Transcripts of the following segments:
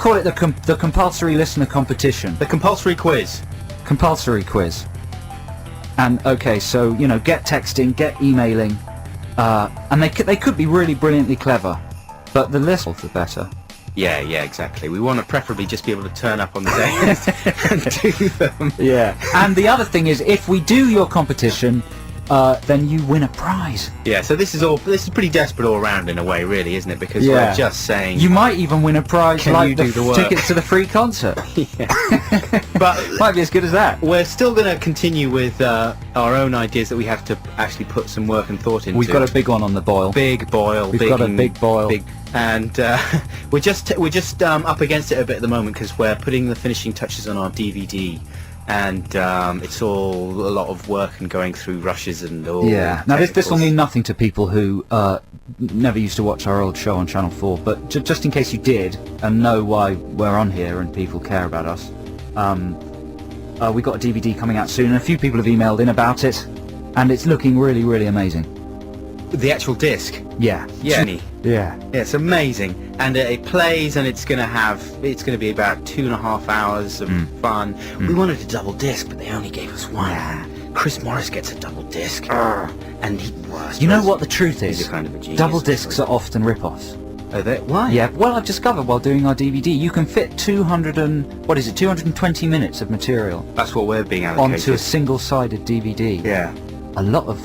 call it the compulsory listener competition. The compulsory quiz. Compulsory quiz. And okay, so get texting, get emailing, and they could be really brilliantly clever, but the less the better. Yeah, exactly. We want to preferably just be able to turn up on the day and do them. Yeah. And the other thing is, if we do your competition, then you win a prize. Yeah, so this is pretty desperate all around in a way, really, isn't it? Because we're just saying... You might even win a prize like the tickets to the free concert. Yeah. But might be as good as that. We're still going to continue with our own ideas that we have to actually put some work and thought into. We've got a big one on the boil. Big boil. We've got a big boil. And we're just up against it a bit at the moment because we're putting the finishing touches on our DVD. And it's all a lot of work and going through rushes and all. Yeah. Now this will mean nothing to people who never used to watch our old show on Channel 4, but just in case you did and know why we're on here and people care about us, we got a DVD coming out soon, and a few people have emailed in about it, and it's looking really, really amazing. The actual disc. Yeah. Yeah. Yeah. It's amazing, and it plays, and it's going to be about 2.5 hours of fun. We wanted a double disc, but they only gave us one. Yeah. Chris Morris gets a double disc, and you know what the truth is? He's a kind of a genius. Double discs are often rip-offs. Are they? Why? Yeah. Well, I've discovered while doing our DVD, you can fit 220 minutes of material. That's what we're being allocated. Onto a single-sided DVD. Yeah. A lot of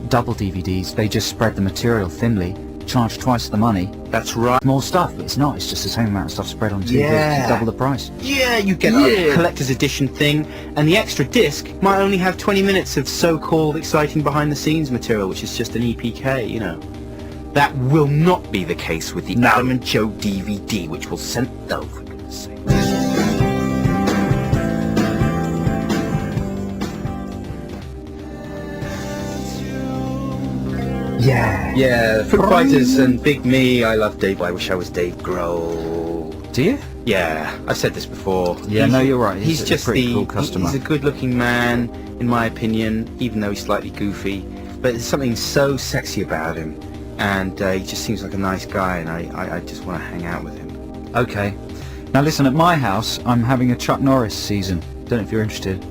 double DVDs, they just spread the material thinly, charge twice the money. That's right. More stuff, but it's not. It's just the same amount of stuff spread on two discs, double the price. Yeah, you get a collector's edition thing, and the extra disc might only have 20 minutes of so-called exciting behind-the-scenes material, which is just an EPK, That will not be the case with the Adam and Joe DVD, which will send though, for goodness sake. Yeah, Foo Fighters and Big Me. I love Dave. I wish I was Dave Grohl. Do you? Yeah, I've said this before. Yeah, no, you're right. He's just a pretty cool customer. He's a good-looking man, in my opinion, even though he's slightly goofy. But there's something so sexy about him, and he just seems like a nice guy, and I just want to hang out with him. Okay. Now listen, at my house, I'm having a Chuck Norris season. Don't know if you're interested.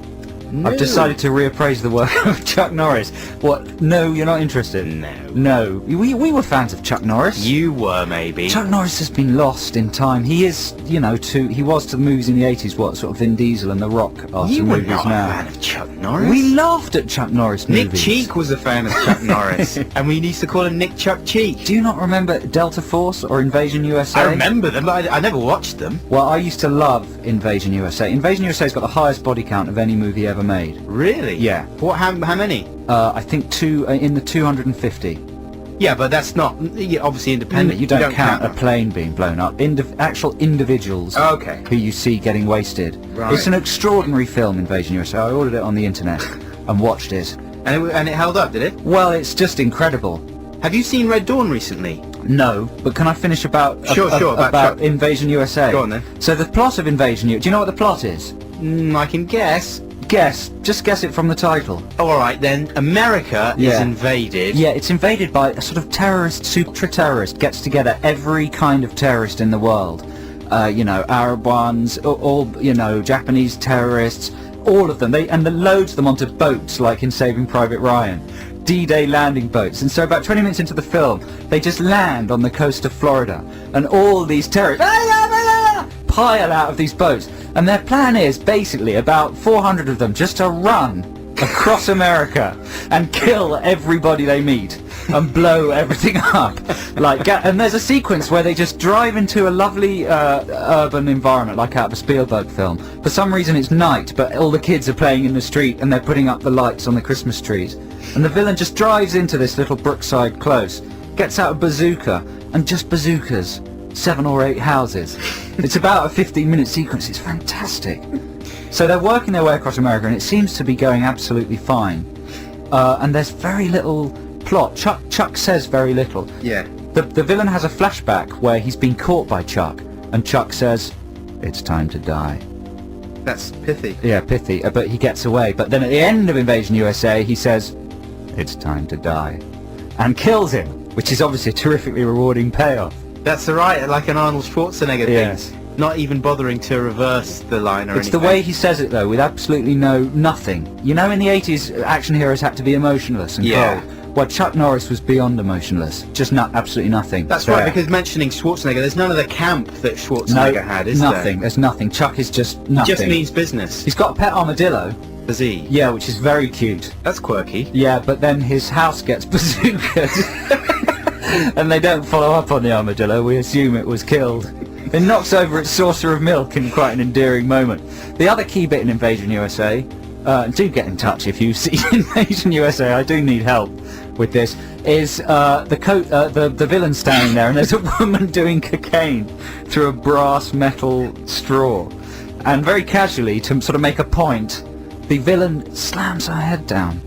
No. I've decided to reappraise the work of Chuck Norris. What? No, you're not interested? No. We were fans of Chuck Norris. You were, maybe. Chuck Norris has been lost in time. He is, he was to the movies in the 80s, sort of Vin Diesel and The Rock are to movies now. You were not a fan of Chuck Norris? We laughed at Chuck Norris movies. Nick Cheek was a fan of Chuck Norris, and we used to call him Nick Chuck Cheek. Do you not remember Delta Force or Invasion USA? I remember them, but I never watched them. Well, I used to love Invasion USA. Invasion USA's got the highest body count of any movie ever made. Really? Yeah. What? How many? I think in the 250. Yeah, but that's not obviously independent. You don't count a plane being blown up. Actual individuals who you see getting wasted. Right. It's an extraordinary film, Invasion USA. I ordered it on the internet and watched it. And it held up, did it? Well, it's just incredible. Have you seen Red Dawn recently? No, but can I finish about Invasion USA? Go on then. So the plot of Invasion USA. Do you know what the plot is? I can guess. Just guess it from the title. Oh, all right then. America is invaded. Yeah, it's invaded by a sort of terrorist, super terrorist, gets together every kind of terrorist in the world. Arab ones, all Japanese terrorists, all of them. They loads them onto boats like in Saving Private Ryan. D-Day landing boats. And so about 20 minutes into the film, they just land on the coast of Florida, and all these terrorists pile out of these boats, and their plan is basically about 400 of them just to run across America and kill everybody they meet and blow everything up. And there's a sequence where they just drive into a lovely urban environment, like out of a Spielberg film. For some reason it's night, but all the kids are playing in the street and they're putting up the lights on the Christmas trees. And the villain just drives into this little Brookside close, gets out a bazooka, and just bazookas 7 or 8 houses. It's about a 15-minute sequence. It's fantastic. So they're working their way across America, and it seems to be going absolutely fine. And there's very little plot. Chuck says very little. Yeah. The villain has a flashback where he's been caught by Chuck, and Chuck says, "It's time to die." That's pithy. Yeah, pithy. But he gets away. But then at the end of Invasion USA, he says, "It's time to die," and kills him, which is obviously a terrifically rewarding payoff. That's right, like an Arnold Schwarzenegger thing. not even bothering to reverse the line or It's anything. the way he says it, though, with absolutely nothing. You know, in the 80s, action heroes had to be emotionless and cold. Well, Chuck Norris was beyond emotionless. Just absolutely nothing. That's right, because mentioning Schwarzenegger, there's none of the camp that Schwarzenegger had, is nothing. there? There's nothing. Chuck is just nothing. He just means business. He's got a pet armadillo. Does he? Yeah, which is very cute. That's quirky. Yeah, but then his house gets bazookaed. And they don't follow up on the armadillo. We assume it was killed. It knocks over its saucer of milk in quite an endearing moment. The other key bit in Invasion USA, do get in touch if you see Invasion USA, I do need help with this, is the villain standing there and there's a woman doing cocaine through a brass metal straw. And very casually, to sort of make a point, the villain slams her head down.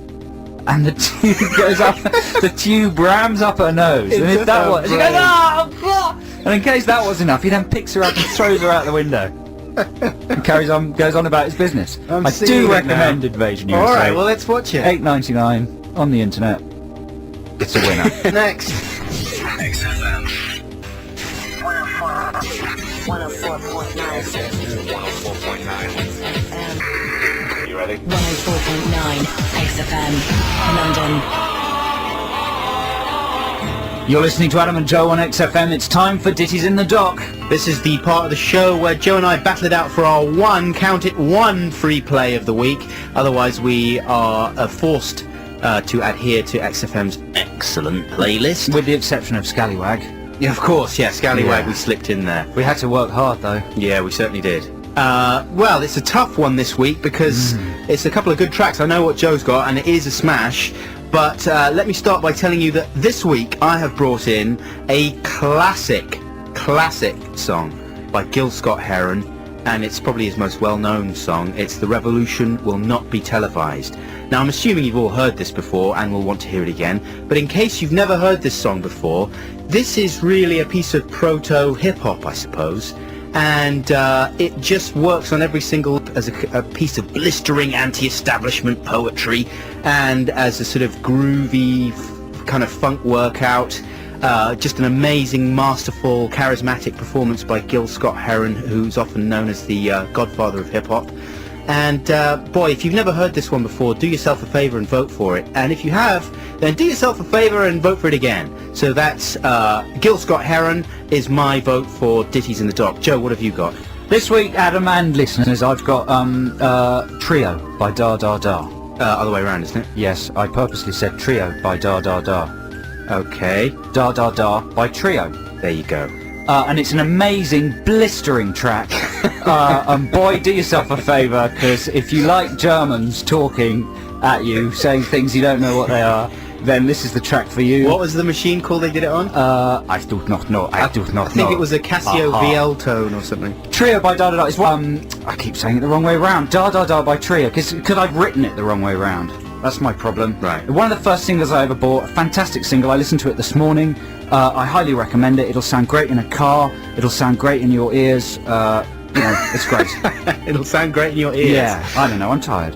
And the tube goes up, the tube rams up her nose. And if that was, she goes, oh, God! And in case that was enough, he then picks her up and throws her out the window. And goes on about his business. I do recommend Invasion USA. Alright, well let's watch it. $8.99 on the internet. It's a winner. Next. XFM 104.9. You ready? 104.9 XFM, London. You're listening to Adam and Joe on XFM. It's time for Ditties in the Dock. This is the part of the show where Joe and I battle it out for our one free play of the week. Otherwise we are forced to adhere to XFM's excellent playlist. With the exception of Scallywag. Yeah, of course, yeah, Scallywag, Yeah. we slipped in there. We had to work hard, though. Yeah, we certainly did. Well, it's a tough one this week because it's a couple of good tracks. I know what Joe's got, and it is a smash. But let me start by telling you that this week I have brought in a classic song by Gil Scott-Heron, and it's probably his most well-known song. It's The Revolution Will Not Be Televised. Now, I'm assuming you've all heard this before and will want to hear it again, but in case you've never heard this song before, this is really a piece of proto-hip-hop, I suppose. And it just works on every single as a piece of blistering anti-establishment poetry and as a sort of groovy kind of funk workout. Just an amazing, masterful, charismatic performance by Gil Scott-Heron, who's often known as the godfather of hip-hop. And boy, if you've never heard this one before, do yourself a favour and vote for it. And if you have, then do yourself a favour and vote for it again. So that's Gil Scott-Heron is my vote for Ditties in the Dock. Joe, what have you got? This week, Adam and listeners, I've got Trio by Da Da Da. Other way around, isn't it? Yes, I purposely said Trio by Da Da Da. Okay, Da Da Da by Trio. there you go. And it's an amazing, blistering track. And boy, do yourself a favour, because if you like Germans talking at you, saying things you don't know what they are, then this is the track for you. What was the machine called they did it on? I do not know. I do not know. I think it was a Casio VL tone or something. Trio by Da Da Da is I keep saying it the wrong way round. Da Da Da by Trio, because I've written it the wrong way round. That's my problem. Right. One of the first singles I ever bought, a fantastic single. I listened to it this morning. I highly recommend it. It'll sound great in a car. It'll sound great in your ears. It's great. It'll sound great in your ears. Yeah, I don't know. I'm tired.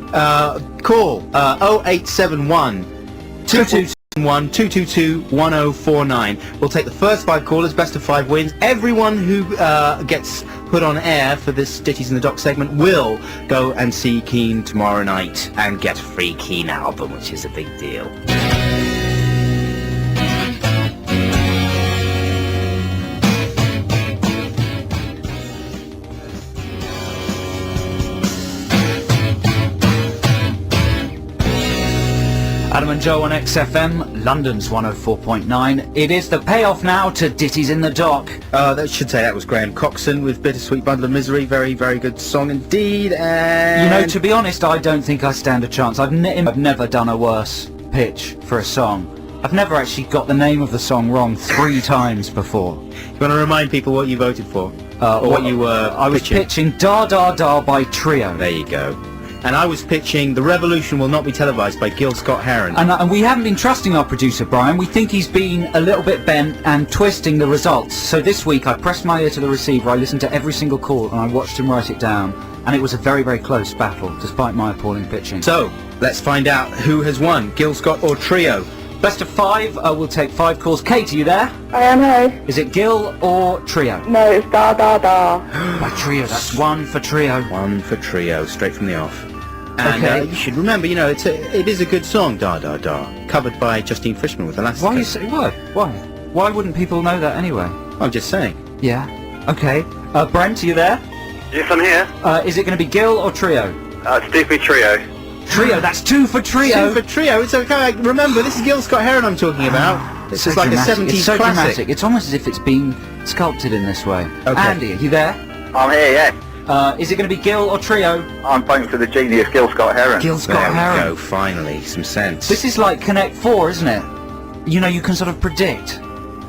Call 0871 221 222 1049. We'll take the first 5 callers, best of 5 wins. Everyone who gets put on air for this Ditties in the Dock segment will go and see Keane tomorrow night and get a free Keane album, which is a big deal. Adam and Joe on XFM, London's 104.9. It is the payoff now to Ditties in the Dock. That should say that was Graham Coxon with Bittersweet Bundle of Misery. Very, very good song indeed. And To be honest, I don't think I stand a chance. I've never done a worse pitch for a song. I've never actually got the name of the song wrong 3 times before. you want to remind people what you voted for? Or what you were I was pitching Da Da Da by Trio. There you go. And I was pitching The Revolution Will Not Be Televised by Gil Scott-Heron. And we haven't been trusting our producer, Brian. We think he's been a little bit bent and twisting the results. So this week I pressed my ear to the receiver, I listened to every single call and I watched him write it down. And it was a very, very close battle, despite my appalling pitching. So, let's find out who has won, Gil Scott or Trio. Best of 5, we'll take 5 calls. Kate, are you there? I am here. Is it Gil or Trio? No, it's da da da. By Trio, that's 1 for Trio. 1 for Trio, straight from the off. And Okay. you should remember, it is a good song, Da Da Da, covered by Justine Frischmann with Elastica. Why you say what? Why? Why wouldn't people know that anyway? I'm just saying. Yeah. Okay. Brent, are you there? Yes, I'm here. Is it going to be Gil or Trio? It's Doofy Trio. Trio, that's 2 for Trio. 2 for Trio. It's okay. Remember, this is Gil Scott-Heron I'm talking about. This is like dramatic. a 70s It's so classic. dramatic. It's almost as if it's been sculpted in this way. Okay. Andy, are you there? I'm here, yes. Is it going to be Gil or Trio? I'm phoning to the genius Gil Scott-Heron. Gil There we Scott-Heron. go, finally, some sense. This is like Connect 4, isn't it? You know, you can sort of predict.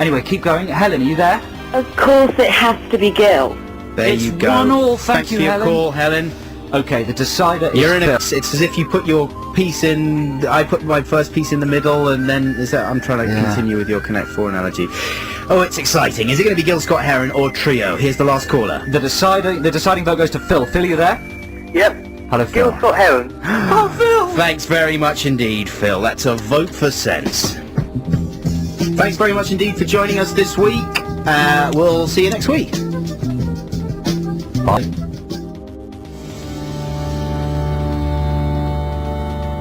Anyway, keep going. Helen, are you there? Of course it has to be Gil. There It's you go. 1-1. Thank Thanks you, for your Helen. call, Helen. Okay, the decider is You're in Phil. it's as if you put your piece in, I put my first piece in the middle, and then I'm trying to continue with your Connect 4 analogy. Oh, it's exciting. Is it going to be Gil Scott-Heron or Trio? Here's the last caller. The deciding vote goes to Phil. Phil, are you there? Yep. Hello, Phil. Gil Scott-Heron. Oh, Phil! Thanks very much indeed, Phil. That's a vote for sense. Thanks very much indeed for joining us this week. We'll see you next week. Bye.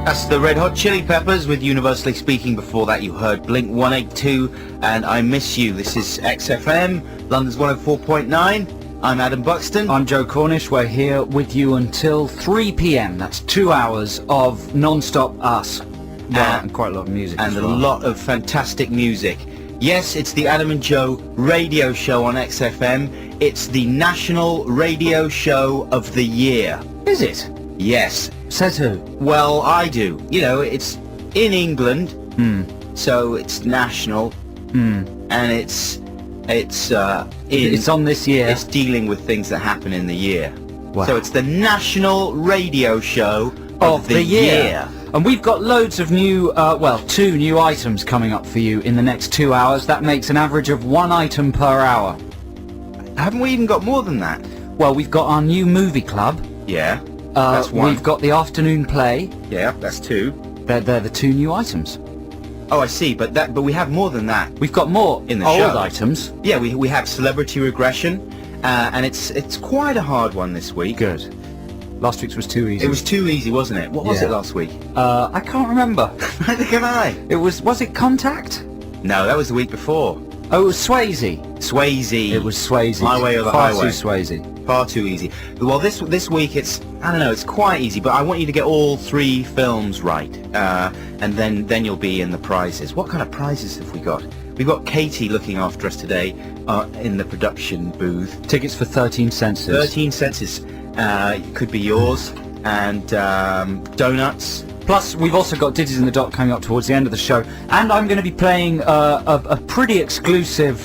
That's the Red Hot Chili Peppers with Universally Speaking. Before that you heard Blink 182 and I Miss You. This is XFM, London's 104.9. I'm Adam Buxton. I'm Joe Cornish. We're here with you until 3 p.m. That's 2 hours of non-stop us. Well, and quite a lot of music and as a well. lot of fantastic music. Yes, it's the Adam and Joe radio show on XFM. It's the national radio show of the year. Is it? Yes. Says who? Well, I do. You know, it's in England, so it's national, and it's on this year. It's dealing with things that happen in the year. Wow. So it's the national radio show of the year. And we've got loads of new, 2 new items coming up for you in the next 2 hours. That makes an average of 1 item per hour. Haven't we even got more than that? Well, we've got our new movie club. Yeah. That's 1. We've got the afternoon play. Yeah, that's 2. They're the 2 new items. Oh, I see, but we have more than that. We've got more In the old show. items. Yeah, we have celebrity regression, and it's quite a hard one this week. Good. Last week's was too easy. It was too easy, wasn't it? What was Yeah. it last week? I can't remember. Neither can I. It was it Contact? No, that was the week before. Oh, it was Swayze. Swayze. It was Swayze. My Way or the Far Highway. too Swayze. Far too easy. Well, this week it's, I don't know, it's quite easy, but I want you to get all 3 films right, and then you'll be in the prizes. What kind of prizes have we got? We've got Katie looking after us today in the production booth. Tickets for 13 cents. 13 cents could be yours, and donuts. Plus, we've also got Ditties in the Dock coming up towards the end of the show, and I'm going to be playing a pretty exclusive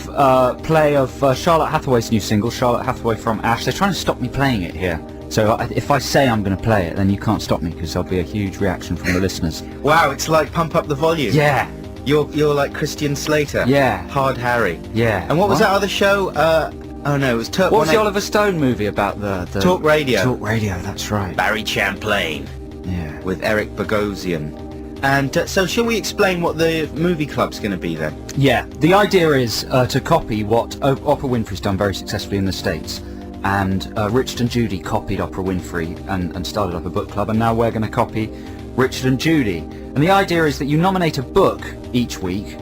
play of Charlotte Hathaway's new single, Charlotte Hathaway from Ash. They're trying to stop me playing it here. So if I say I'm going to play it, then you can't stop me, because there'll be a huge reaction from the listeners. Wow, it's like Pump Up the Volume. Yeah. You're like Christian Slater. Yeah. Hard Harry. Yeah. And what was that other show? Oh no, it was What was the Oliver Stone movie about the Talk Radio. Talk Radio, that's right. Barry Champlain Yeah. with Eric Bogosian. And so shall we explain what the movie club's going to be then? Yeah, the idea is to copy what Oprah Winfrey's done very successfully in the States. And Richard and Judy copied Oprah Winfrey and started up a book club, and now we're going to copy Richard and Judy. And the idea is that you nominate a book each week.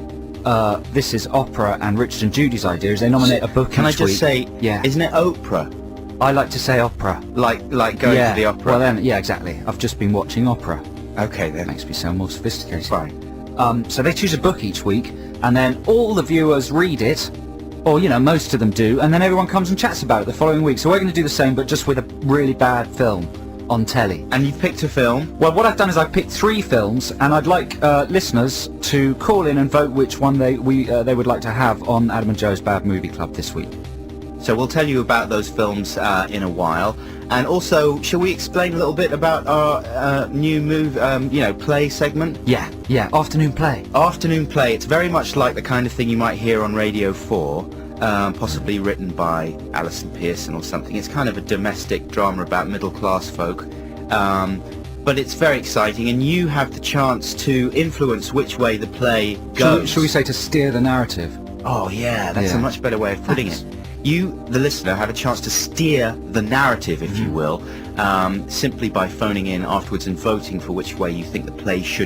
This is Oprah and Richard and Judy's idea, is they nominate a book Can I each just week. say, Yeah. isn't it Oprah? I like to say opera. Like going Yeah, to the opera? well then, yeah, exactly. I've just been watching opera. Okay That then. makes me sound more sophisticated. Fine. So they choose a book each week, and then all the viewers read it, or most of them do, and then everyone comes and chats about it the following week. So we're going to do the same, but just with a really bad film on telly. And you've picked a film. Well, what I've done is I've picked 3 films, and I'd like listeners to call in and vote which one they would like to have on Adam and Joe's Bad Movie Club this week. So we'll tell you about those films in a while. And also, shall we explain a little bit about our new play segment? Yeah, afternoon play. Afternoon play. It's very much like the kind of thing you might hear on Radio 4, possibly written by Alison Pearson or something. It's kind of a domestic drama about middle-class folk. but it's very exciting, and you have the chance to influence which way the play goes. Shall we say to steer the narrative? Oh yeah, that's Yeah. a much better way of putting it. You, the listener, have a chance to steer the narrative, if you will, simply by phoning in afterwards and voting for which way you think the play should